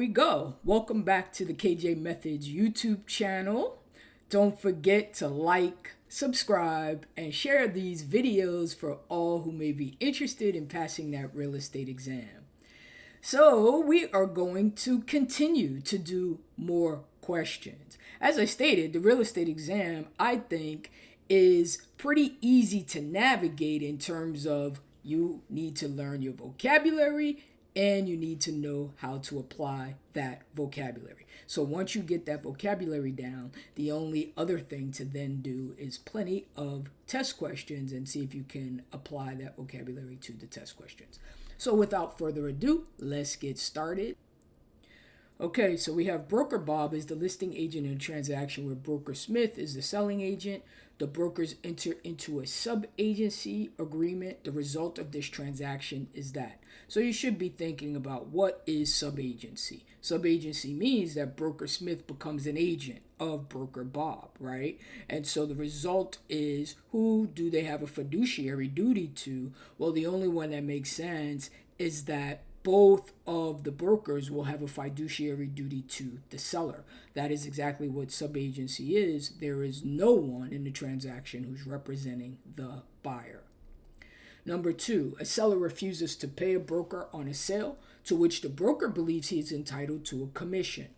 we go. Welcome back to the KJ Methods YouTube channel. Don't forget to like, subscribe, and share these videos for all who may be interested in passing that real estate exam. So we are going to continue to do more questions. As I stated, the real estate exam, I think, is pretty easy to navigate in terms of you need to learn your vocabulary and you need to know how to apply that vocabulary. So once you get that vocabulary down, the only other thing to then do is plenty of test questions and see if you can apply that vocabulary to the test questions. So without further ado, let's get started. Okay, so we have Broker Bob is the listing agent in a transaction where Broker Smith is the selling agent. The brokers enter into a sub-agency agreement. The result of this transaction is that. So you should be thinking about what is sub-agency. Sub-agency means that Broker Smith becomes an agent of Broker Bob, right? And so the result is, who do they have a fiduciary duty to? Well, the only one that makes sense is that both of the brokers will have a fiduciary duty to the seller. That is exactly what subagency is. There is no one in the transaction who's representing the buyer. Number 2, a seller refuses to pay a broker on a sale to which the broker believes he is entitled to a commission.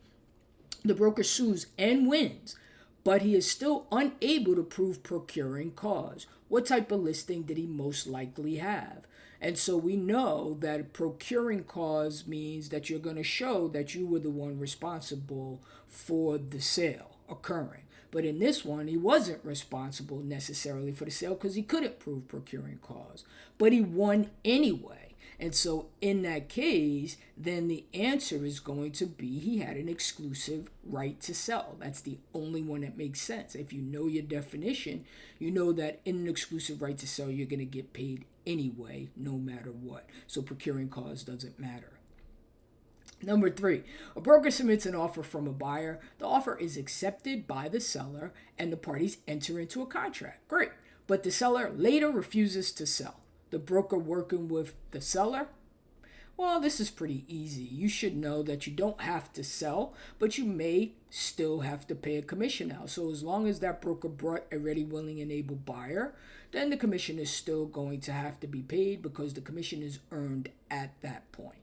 The broker sues and wins, but he is still unable to prove procuring cause. What type of listing did he most likely have? And so we know that procuring cause means that you're going to show that you were the one responsible for the sale occurring. But in this one, he wasn't responsible necessarily for the sale because he couldn't prove procuring cause. But he won anyway. And so in that case, then the answer is going to be he had an exclusive right to sell. That's the only one that makes sense. If you know your definition, you know that in an exclusive right to sell, you're going to get paid anyway, no matter what. So procuring cause doesn't matter. Number 3, a broker submits an offer from a buyer. The offer is accepted by the seller and the parties enter into a contract. Great. But the seller later refuses to sell. The broker working with the seller? Well, this is pretty easy. You should know that you don't have to sell, but you may still have to pay a commission out. So as long as that broker brought a ready, willing, and able buyer, then the commission is still going to have to be paid because the commission is earned at that point.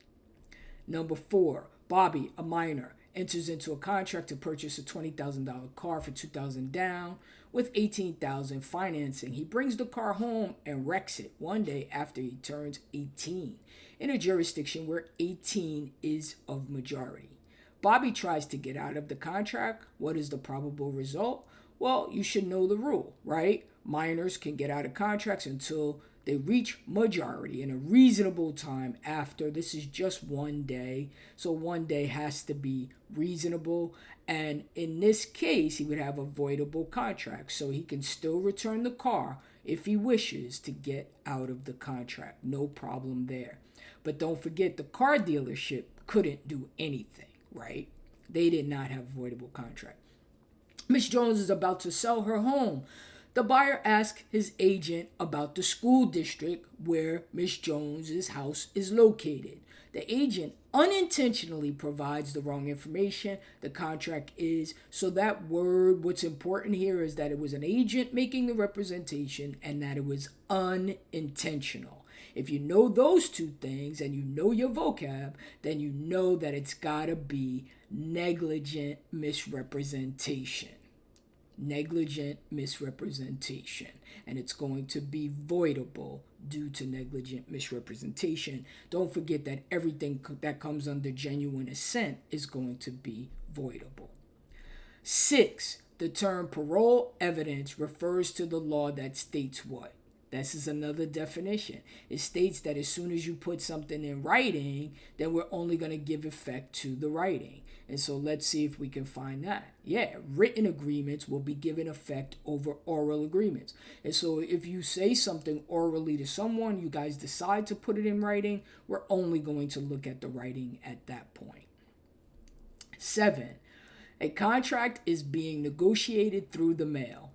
Number 4, Bobby, a minor, enters into a contract to purchase a $20,000 car for $2,000 down with $18,000 financing. He brings the car home and wrecks it one day after he turns 18 in a jurisdiction where 18 is of majority. Bobby tries to get out of the contract. What is the probable result? Well, you should know the rule, right? Minors can get out of contracts until they reach majority in a reasonable time after. This is just one day, so one day has to be reasonable. And in this case, he would have a voidable contract, so he can still return the car if he wishes to get out of the contract. No problem there. But don't forget, the car dealership couldn't do anything, right? They did not have a voidable contract. Miss Jones is about to sell her home. The buyer asks his agent about the school district where Miss Jones's house is located. The agent unintentionally provides the wrong information. The contract is, so that word, what's important here is that it was an agent making the representation and that it was unintentional. If you know those two things and you know your vocab, then you know that it's got to be negligent misrepresentation. Negligent misrepresentation, and it's going to be voidable due to negligent misrepresentation. Don't forget that everything that comes under genuine assent is going to be voidable. 6, the term parole evidence refers to the law that states what? This is another definition. It states that as soon as you put something in writing, then we're only going to give effect to the writing. And so let's see if we can find that. Yeah, written agreements will be given effect over oral agreements. And so if you say something orally to someone, you guys decide to put it in writing, we're only going to look at the writing at that point. 7, a contract is being negotiated through the mail.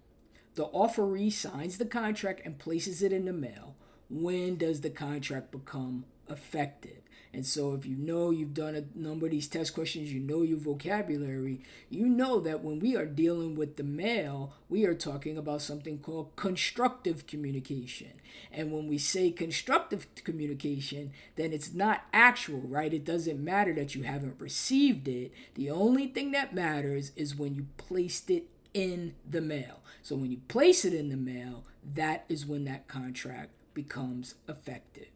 The offeree signs the contract and places it in the mail. When does the contract become effective. And so if you know you've done a number of these test questions, you know your vocabulary, you know that when we are dealing with the mail, we are talking about something called constructive communication. And when we say constructive communication, then it's not actual, right? It doesn't matter that you haven't received it. The only thing that matters is when you placed it in the mail. So when you place it in the mail, that is when that contract becomes effective.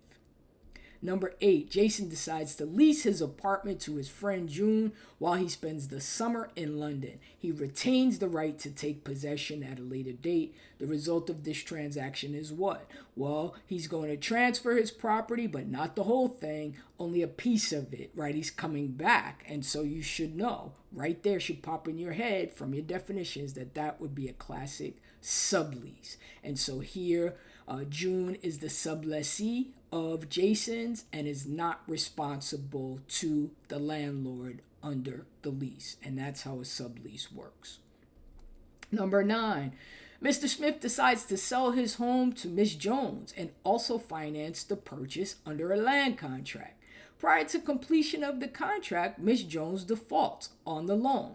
Number 8, Jason decides to lease his apartment to his friend June while he spends the summer in London. He retains the right to take possession at a later date. The result of this transaction is what? Well, he's going to transfer his property, but not the whole thing, only a piece of it, right? He's coming back. And so you should know, right there should pop in your head from your definitions that that would be a classic sublease. And so here, June is the sublessee of Jason's and is not responsible to the landlord under the lease. And that's how a sublease works. Number 9, Mr. Smith decides to sell his home to Miss Jones and also finance the purchase under a land contract. Prior to completion of the contract, Miss Jones defaults on the loan.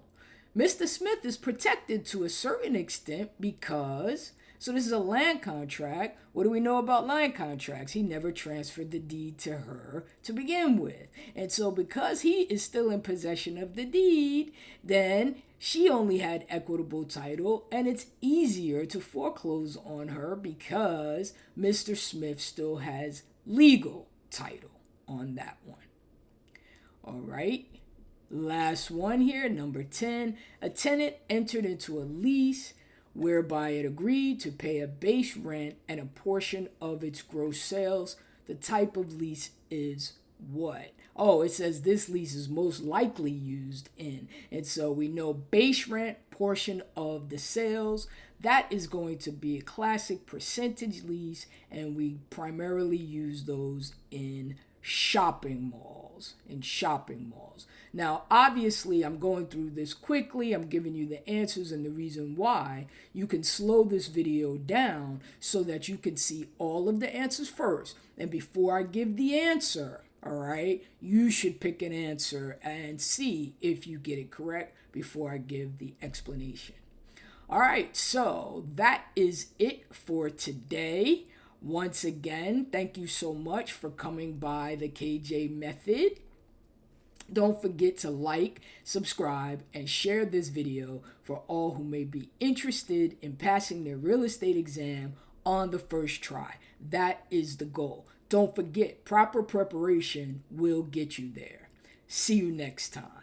Mr. Smith is protected to a certain extent because... So this is a land contract. What do we know about land contracts? He never transferred the deed to her to begin with. And so because he is still in possession of the deed, then she only had equitable title, and it's easier to foreclose on her because Mr. Smith still has legal title on that one. All right. Last one here, number 10. A tenant entered into a lease whereby it agreed to pay a base rent and a portion of its gross sales. The type of lease is what? Oh, it says this lease is most likely used in. And so we know base rent, portion of the sales. That is going to be a classic percentage lease, and we primarily use those in shopping malls. Now, obviously, I'm going through this quickly. I'm giving you the answers and the reason why. You can slow this video down so that you can see all of the answers first. And before I give the answer, all right, you should pick an answer and see if you get it correct before I give the explanation. All right, so that is it for today. Once again, thank you so much for coming by the KJ Method. Don't forget to like, subscribe, and share this video for all who may be interested in passing their real estate exam on the first try. That is the goal. Don't forget, proper preparation will get you there. See you next time.